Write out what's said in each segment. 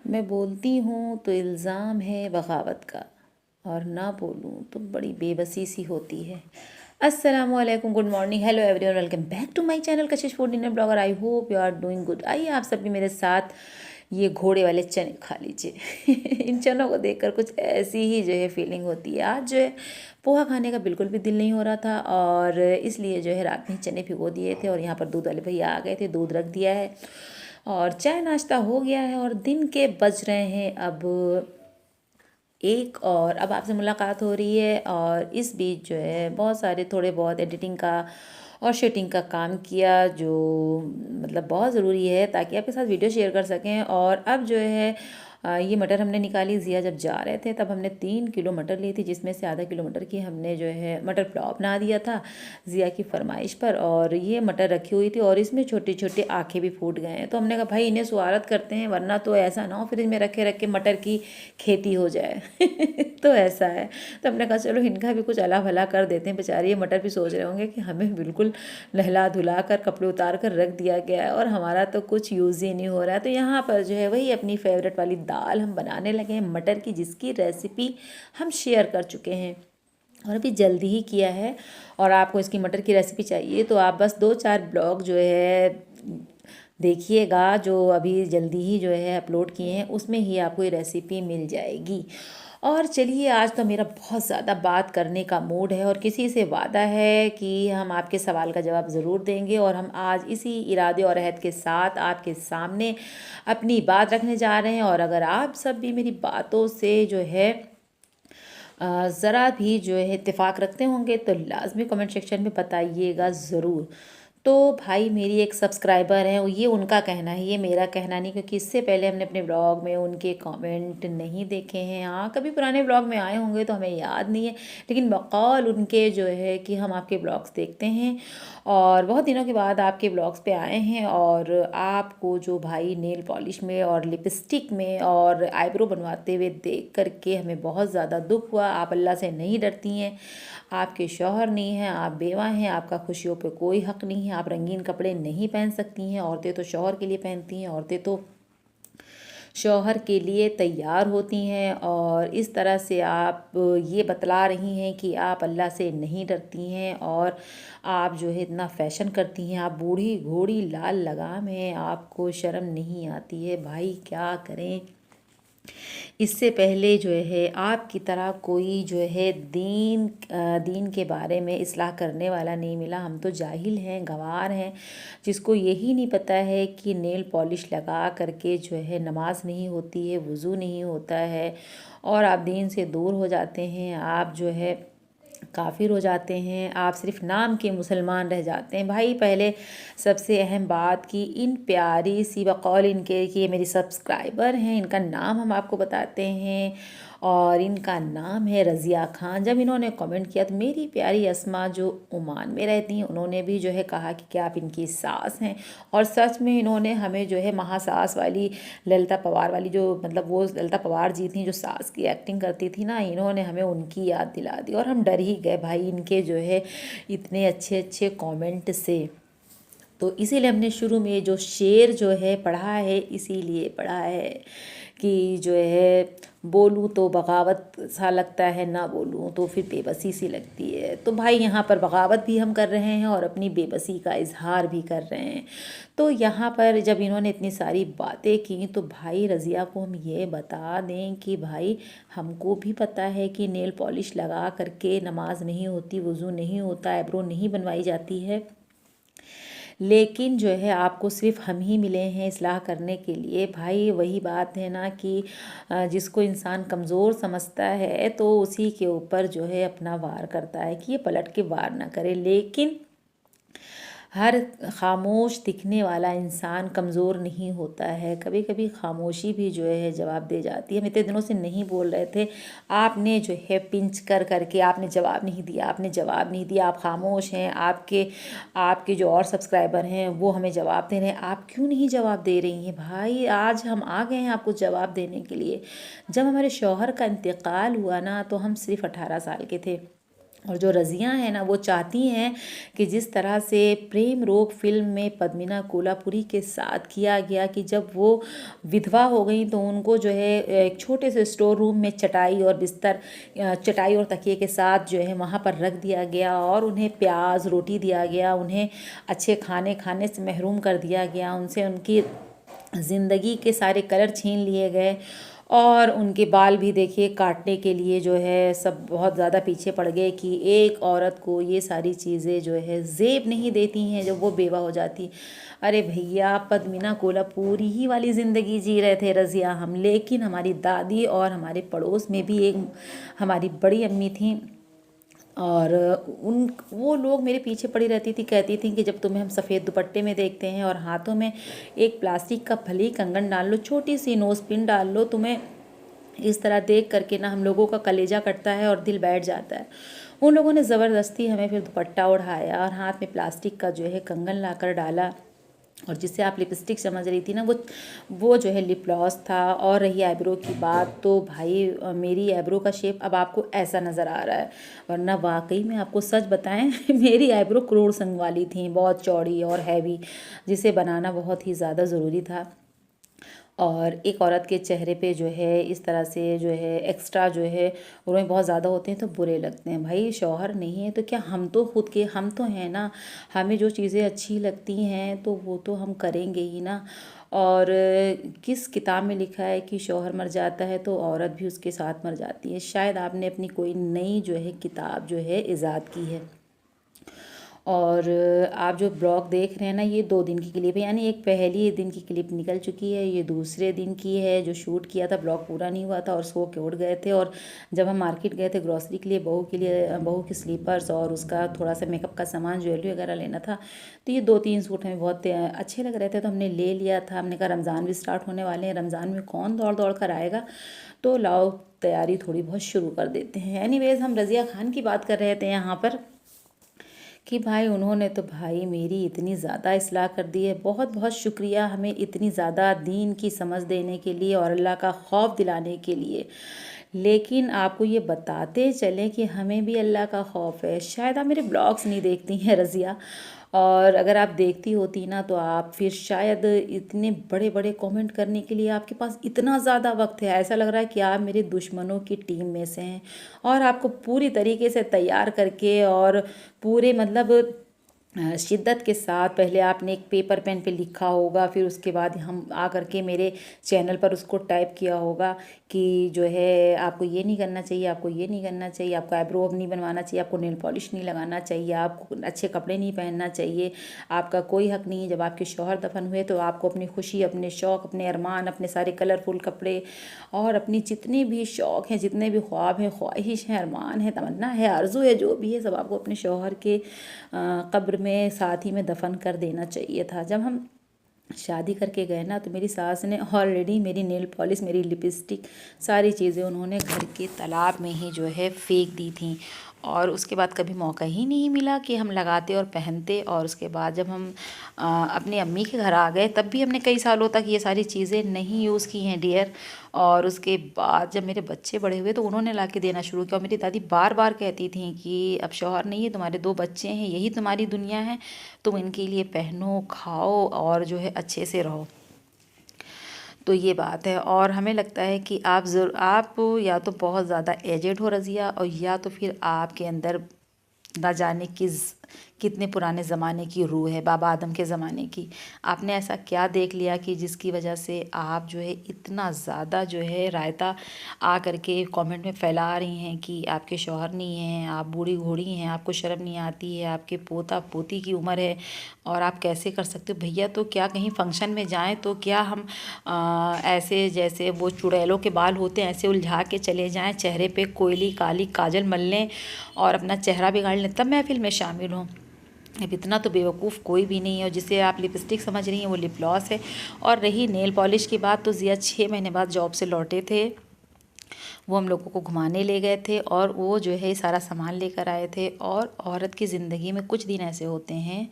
मैं बोलती हूँ तो इल्ज़ाम है बगावत का, और ना बोलूँ तो बड़ी बेबसी सी होती है। अस्सलामुअलैकुम, good morning, hello everyone, welcome back to my channel Kashish food dinner blogger. I hope you are doing good. आइए आप सब भी मेरे साथ ये घोड़े वाले चने खा लीजिए। इन चनों को देखकर कुछ ऐसी ही जो है फीलिंग होती है। आज जो है पोहा खाने का बिल्कुल भी दिल नहीं हो रहा था, और इसलिए जो है रात में ही चने भिगो दिए थे, और यहाँ पर दूध वाले भैया आ गए थे, दूध रख दिया है और चाय नाश्ता हो गया है, और दिन के बज रहे हैं अब 1, और अब आपसे मुलाकात हो रही है। और इस बीच जो है बहुत सारे थोड़े बहुत एडिटिंग का और शूटिंग का काम किया, जो मतलब बहुत ज़रूरी है ताकि आपके साथ वीडियो शेयर कर सकें। और अब जो है ये मटर हमने निकाली। ज़िया जब जा रहे थे तब हमने 3 किलो मटर ली थी, जिसमें से आधा किलो मटर की हमने जो है मटर पुलाव बना दिया था ज़िया की फरमाइश पर। और ये मटर रखी हुई थी और इसमें छोटे छोटे आँखें भी फूट गए हैं, तो हमने कहा भाई इन्हें स्वागत करते हैं, वरना तो ऐसा ना हो फ्रिज में रखे रखे मटर की खेती हो जाए। तो ऐसा है, तो हमने कहा चलो इनका भी कुछ अला भला कर देते हैं। बेचारे ये मटर भी सोच रहे होंगे कि हमें बिल्कुल नहला धुला कर कपड़े उतार कर रख दिया गया है और हमारा तो कुछ यूज़ ही नहीं हो रहा है। तो यहाँ पर जो है वही अपनी फेवरेट वाली दाल हम बनाने लगे हैं मटर की, जिसकी रेसिपी हम शेयर कर चुके हैं और अभी जल्दी ही किया है। और आपको इसकी मटर की रेसिपी चाहिए तो आप बस 2-4 ब्लॉग जो है देखिएगा, जो अभी जल्दी ही जो है अपलोड किए हैं, उसमें ही आपको ये रेसिपी मिल जाएगी। और चलिए, आज तो मेरा बहुत ज़्यादा बात करने का मूड है और किसी से वादा है कि हम आपके सवाल का जवाब ज़रूर देंगे, और हम आज इसी इरादे और अहद के साथ आपके सामने अपनी बात रखने जा रहे हैं। और अगर आप सब भी मेरी बातों से जो है ज़रा भी जो है इत्तेफाक रखते होंगे तो लाजमी कमेंट सेक्शन में बताइएगा ज़रूर। तो भाई मेरी एक सब्सक्राइबर है, ये उनका कहना है, ये मेरा कहना नहीं, क्योंकि इससे पहले हमने अपने ब्लॉग में उनके कमेंट नहीं देखे हैं। हाँ, कभी पुराने ब्लॉग में आए होंगे तो हमें याद नहीं है, लेकिन बकौल उनके जो है कि हम आपके ब्लॉग्स देखते हैं और बहुत दिनों के बाद आपके ब्लॉग्स पे आए हैं। और आपको जो भाई नेल पॉलिश में और लिपस्टिक में और आईब्रो बनवाते हुए देख करके हमें बहुत ज़्यादा दुख हुआ। आप अल्लाह से नहीं डरती हैं, आपके शौहर नहीं हैं, आप बेवा हैं, आपका खुशियों पे कोई हक़ नहीं है, आप रंगीन कपड़े नहीं पहन सकती हैं। औरतें तो शौहर के लिए पहनती हैं, औरतें तो शौहर के लिए तैयार होती हैं, और इस तरह से आप ये बतला रही हैं कि आप अल्लाह से नहीं डरती हैं और आप जो है इतना फ़ैशन करती हैं। आप बूढ़ी घोड़ी लाल लगाम हैं, आपको शर्म नहीं आती है। भाई क्या करें, इससे पहले जो है आपकी तरह कोई जो है दीन के बारे में इस्लाह करने वाला नहीं मिला। हम तो जाहिल हैं, गंवार हैं, जिसको यही नहीं पता है कि नेल पॉलिश लगा करके जो है नमाज नहीं होती है, वज़ू नहीं होता है, और आप दीन से दूर हो जाते हैं, आप जो है काफिर हो जाते हैं, आप सिर्फ नाम के मुसलमान रह जाते हैं। भाई पहले सबसे अहम बात कि इन प्यारी सी बकौल इनके कि ये मेरी सब्सक्राइबर हैं, इनका नाम हम आपको बताते हैं, और इनका नाम है रज़िया खान। जब इन्होंने कमेंट किया तो मेरी प्यारी अस्मा जो ओमान में रहती हैं, उन्होंने भी जो है कहा कि क्या आप इनकी सास हैं। और सच में इन्होंने हमें जो है महासास वाली ललिता पवार वाली, जो मतलब वो ललिता पवार जी थी जो सास की एक्टिंग करती थी ना, इन्होंने हमें उनकी याद दिला दी और हम डर ही गए भाई इनके जो है इतने अच्छे अच्छे कमेंट से। तो इसीलिए हमने शुरू में जो शेर जो है पढ़ा है, इसीलिए पढ़ा है कि जो है बोलूँ तो बगावत सा लगता है, ना बोलूँ तो फिर बेबसी सी लगती है। तो भाई यहाँ पर बगावत भी हम कर रहे हैं और अपनी बेबसी का इजहार भी कर रहे हैं। तो यहाँ पर जब इन्होंने इतनी सारी बातें की तो भाई रज़िया को हम ये बता दें कि भाई हमको भी पता है कि नेल पॉलिश लगा करके नमाज नहीं होती, वज़ू नहीं होता, आईब्रो नहीं बनवाई जाती है, लेकिन जो है आपको सिर्फ हम ही मिले हैं इस्लाह करने के लिए। भाई वही बात है ना कि जिसको इंसान कमज़ोर समझता है तो उसी के ऊपर जो है अपना वार करता है कि ये पलट के वार ना करे। लेकिन हर खामोश दिखने वाला इंसान कमज़ोर नहीं होता है, कभी कभी खामोशी भी जो है जवाब दे जाती है। हम इतने दिनों से नहीं बोल रहे थे, आपने जो है पिंच कर करके आपने जवाब नहीं दिया, आपने जवाब नहीं दिया, आप खामोश हैं। आपके आपके जो और सब्सक्राइबर हैं वो हमें जवाब दे रहे हैं, आप क्यों नहीं जवाब दे रही हैं? भाई आज हम आ गए हैं आपको जवाब देने के लिए। जब हमारे शौहर का इंतकाल हुआ ना तो हम सिर्फ 18 साल के थे, और जो रज़िया हैं ना वो चाहती हैं कि जिस तरह से प्रेम रोग फिल्म में पद्मिना कोल्हापुरी के साथ किया गया कि जब वो विधवा हो गई तो उनको जो है एक छोटे से स्टोर रूम में चटाई और बिस्तर, चटाई और तकिए के साथ जो है वहाँ पर रख दिया गया और उन्हें प्याज रोटी दिया गया, उन्हें अच्छे खाने खाने से महरूम कर दिया गया, उनसे उनकी ज़िंदगी के सारे कलर छीन लिए गए और उनके बाल भी देखिए काटने के लिए जो है सब बहुत ज़्यादा पीछे पड़ गए कि एक औरत को ये सारी चीज़ें जो है ज़ेब नहीं देती हैं जब वो बेवा हो जाती। अरे भैया, पद्मिना कोल्हापुरी ही वाली ज़िंदगी जी रहे थे रज़िया हम, लेकिन हमारी दादी और हमारे पड़ोस में भी एक हमारी बड़ी अम्मी थी और उन वो लोग मेरे पीछे पड़ी रहती थी, कहती थी कि जब तुम्हें हम सफ़ेद दुपट्टे में देखते हैं और हाथों में एक प्लास्टिक का भली कंगन डाल लो, छोटी सी नोज़ पिन डाल लो, तुम्हें इस तरह देख करके ना हम लोगों का कलेजा कटता है और दिल बैठ जाता है। उन लोगों ने ज़बरदस्ती हमें फिर दुपट्टा ओढ़ाया और हाथ में प्लास्टिक का जो है कंगन लाकर डाला और जिससे आप लिपस्टिक समझ रही थी ना वो जो है लिप ग्लॉस था। और रही आईब्रो की बात तो भाई मेरी आईब्रो का शेप अब आपको ऐसा नज़र आ रहा है, वरना वाकई में आपको सच बताएं मेरी आईब्रो करोड़ संग वाली थी, बहुत चौड़ी और हैवी, जिसे बनाना बहुत ही ज़्यादा ज़रूरी था। और एक औरत के चेहरे पे जो है इस तरह से जो है एक्स्ट्रा जो है रोए बहुत ज़्यादा होते हैं तो बुरे लगते हैं। भाई शौहर नहीं है तो क्या हम तो खुद के हम तो हैं ना, हमें जो चीज़ें अच्छी लगती हैं तो वो तो हम करेंगे ही ना। और किस किताब में लिखा है कि शौहर मर जाता है तो औरत भी उसके साथ मर जाती है? शायद आपने अपनी कोई नई जो है किताब जो है इजाद की है। और आप जो ब्लॉग देख रहे हैं ना ये 2 दिन की क्लिप है, यानी एक पहली दिन की क्लिप निकल चुकी है, ये दूसरे दिन की है जो शूट किया था। ब्लॉग पूरा नहीं हुआ था और सो के उठ गए थे। और जब हम मार्केट गए थे ग्रॉसरी के लिए, बहू की स्लीपर्स और उसका थोड़ा सा मेकअप का सामान, ज्वेलरी वगैरह लेना था, तो ये 2-3 सूट हमें बहुत अच्छे लग रहे थे तो हमने ले लिया था। हमने कहा रमज़ान भी स्टार्ट होने वाले हैं, रमज़ान में कौन दौड़ दौड़ कर आएगा, तो लाओ तैयारी थोड़ी बहुत शुरू कर देते हैं। एनीवेज़ हम रज़िया खान की बात कर रहे थे यहाँ पर कि भाई उन्होंने तो भाई मेरी इतनी ज़्यादा इस्लाह कर दी है। बहुत बहुत शुक्रिया हमें इतनी ज़्यादा दीन की समझ देने के लिए और अल्लाह का खौफ दिलाने के लिए। लेकिन आपको ये बताते चलें कि हमें भी अल्लाह का खौफ है। शायद आप मेरे ब्लॉग्स नहीं देखती हैं रज़िया, और अगर आप देखती होती ना तो आप फिर शायद इतने बड़े बड़े कमेंट करने के लिए आपके पास इतना ज़्यादा वक्त है। ऐसा लग रहा है कि आप मेरे दुश्मनों की टीम में से हैं और आपको पूरी तरीके से तैयार करके और पूरे मतलब शिद्दत के साथ पहले आपने एक पेपर पेन पे लिखा होगा, फिर उसके बाद हम आ करके मेरे चैनल पर उसको टाइप किया होगा कि जो है आपको ये नहीं करना चाहिए, आपको ये नहीं करना चाहिए, आपको आईब्रो अब नहीं बनवाना चाहिए, आपको नेल पॉलिश नहीं लगाना चाहिए, आपको अच्छे कपड़े नहीं पहनना चाहिए, आपका कोई हक नहीं है। जब आपके शौहर दफन हुए तो आपको अपनी खुशी, अपने शौक़, अपने अरमान, अपने सारे कलरफुल कपड़े और अपनी जितने भी शौक़ हैं, जितने भी ख्वाब हैं, ख्वाहिश हैं, अरमान है, तमन्ना है, आरज़ू है, जो भी है सब आपको अपने शौहर के कब्र में साथ ही में दफन कर देना चाहिए था। जब हम शादी करके गए ना तो मेरी सास ने ऑलरेडी मेरी नेल पॉलिश, मेरी लिपस्टिक, सारी चीज़ें उन्होंने घर के तालाब में ही जो है फेंक दी थी और उसके बाद कभी मौका ही नहीं मिला कि हम लगाते और पहनते। और उसके बाद जब हम अपनी अम्मी के घर आ गए तब भी हमने कई सालों तक ये सारी चीज़ें नहीं यूज़ की हैं डियर। और उसके बाद जब मेरे बच्चे बड़े हुए तो उन्होंने ला के देना शुरू किया। और मेरी दादी बार बार कहती थी कि अब शौहर नहीं है, तुम्हारे 2 बच्चे हैं, यही तुम्हारी दुनिया है, तुम इनके लिए पहनो, खाओ और जो है अच्छे से रहो। तो ये बात है। और हमें लगता है कि आप या तो बहुत ज़्यादा एजेड हो रज़िया, और या तो फिर आपके अंदर ना जाने कितने पुराने ज़माने की रूह है, बाबा आदम के ज़माने की। आपने ऐसा क्या देख लिया कि जिसकी वजह से आप जो है इतना ज़्यादा जो है रायता आ करके कमेंट में फैला रही हैं कि आपके शौहर नहीं हैं, आप बूढ़ी घोड़ी हैं, आपको शर्म नहीं आती है, आपके पोता पोती की उम्र है और आप कैसे कर सकते हो भैया। तो क्या कहीं फंक्शन में जाएं तो क्या हम ऐसे जैसे वो चुड़ैलों के बाल होते हैं ऐसे उलझा के चले जाएं, चेहरे पे कोयली काली काजल मल लें और अपना चेहरा बिगाड़ लें तब महफिल में शामिल हों? अब इतना तो बेवकूफ़ कोई भी नहीं है। और जिसे आप लिपस्टिक समझ रही हैं वो लिप ग्लॉस है। और रही नेल पॉलिश की बात तो ज़िया 6 महीने बाद जॉब से लौटे थे, वो हम लोगों को घुमाने ले गए थे और वो जो है सारा सामान लेकर आए थे। और औरत की ज़िंदगी में कुछ दिन ऐसे होते हैं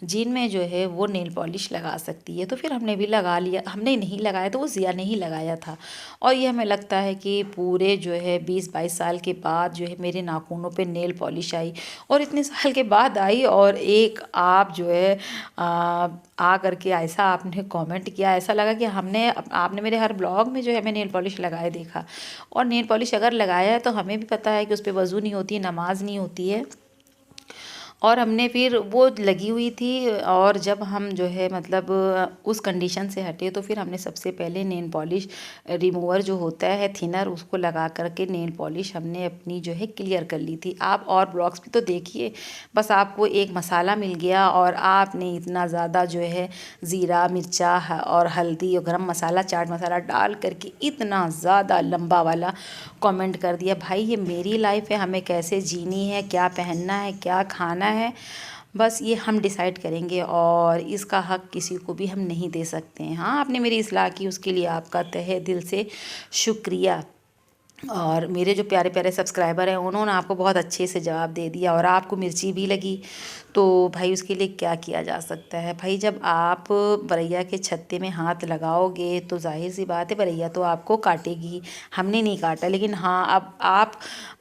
जिनमें जो है वो नेल पॉलिश लगा सकती है। तो फिर हमने भी लगा लिया, हमने नहीं लगाया तो वो ज़िया ने ही लगाया था। और ये हमें लगता है कि पूरे जो है 20-22 साल के बाद जो है मेरे नाखूनों पे नेल पॉलिश आई, और इतने साल के बाद आई। और एक आप जो है आ करके ऐसा आपने कमेंट किया, ऐसा लगा कि हमने आपने मेरे हर ब्लॉग में जो है मैं नेल पॉलिश लगाए देखा। और नेल पॉलिश अगर लगाया है तो हमें भी पता है कि उस पर वज़ू नहीं होती है, नमाज नहीं होती है। और हमने फिर वो लगी हुई थी, और जब हम जो है मतलब उस कंडीशन से हटे तो फिर हमने सबसे पहले नेल पॉलिश रिमूवर जो होता है थिनर, उसको लगा करके नेल पॉलिश हमने अपनी जो है क्लियर कर ली थी। आप और ब्लॉग्स भी तो देखिए, बस आपको एक मसाला मिल गया और आपने इतना ज़्यादा जो है ज़ीरा, मिर्चा और हल्दी और गरम मसाला, चाट मसाला डाल करके इतना ज़्यादा लंबा वाला कमेंट कर दिया। भाई ये मेरी लाइफ है, हमें कैसे जीनी है, क्या पहनना है, क्या खाना है, बस ये हम डिसाइड करेंगे और इसका हक किसी को भी हम नहीं दे सकते हैं। हाँ, आपने मेरी इस्लाह की, उसके लिए आपका तहे दिल से शुक्रिया। और मेरे जो प्यारे प्यारे सब्सक्राइबर हैं उन्होंने आपको बहुत अच्छे से जवाब दे दिया, और आपको मिर्ची भी लगी तो भाई उसके लिए क्या किया जा सकता है। भाई जब आप बरैया के छत्ते में हाथ लगाओगे तो जाहिर सी बात है बरैया तो आपको काटेगी। हमने नहीं काटा, लेकिन हाँ अब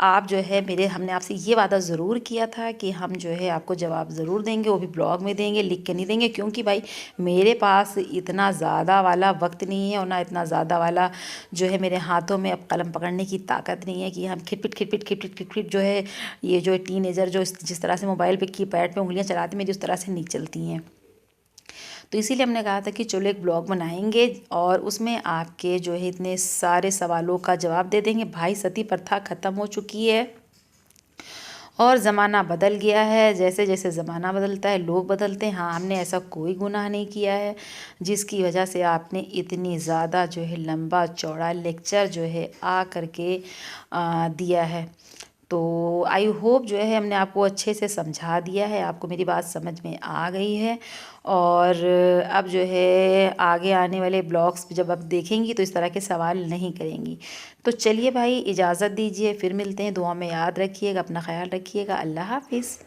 आप जो है मेरे, हमने आपसे ये वादा ज़रूर किया था कि हम जो है आपको जवाब ज़रूर देंगे, वो भी ब्लॉग में देंगे, लिख के नहीं देंगे। क्योंकि भाई मेरे पास इतना ज़्यादा वाला वक्त नहीं है और ना इतना ज़्यादा वाला जो है मेरे हाथों में अब कलम पकड़ने की ताकत नहीं है कि हम खिटपिट खिटपिट खिटपिट खिटपिट जो है ये जो टीनेजर जो जिस तरह से मोबाइल पे कीपैड पे उंगलियां चलाती, मेरी उस तरह से नहीं चलती हैं। तो इसीलिए हमने कहा था कि चलो एक ब्लॉग बनाएंगे और उसमें आपके जो है इतने सारे सवालों का जवाब दे देंगे। भाई सती प्रथा ख़त्म हो चुकी है और ज़माना बदल गया है। जैसे जैसे ज़माना बदलता है लोग बदलते हैं। हाँ, हमने ऐसा कोई गुनाह नहीं किया है जिसकी वजह से आपने इतनी ज़्यादा जो है लंबा चौड़ा लेक्चर जो है आ करके दिया है। तो आई होप जो है हमने आपको अच्छे से समझा दिया है, आपको मेरी बात समझ में आ गई है। और अब जो है आगे आने वाले ब्लॉग्स जब आप देखेंगी तो इस तरह के सवाल नहीं करेंगी। तो चलिए भाई इजाज़त दीजिए, फिर मिलते हैं। दुआ में याद रखिएगा, अपना ख्याल रखिएगा। अल्लाह हाफिज़।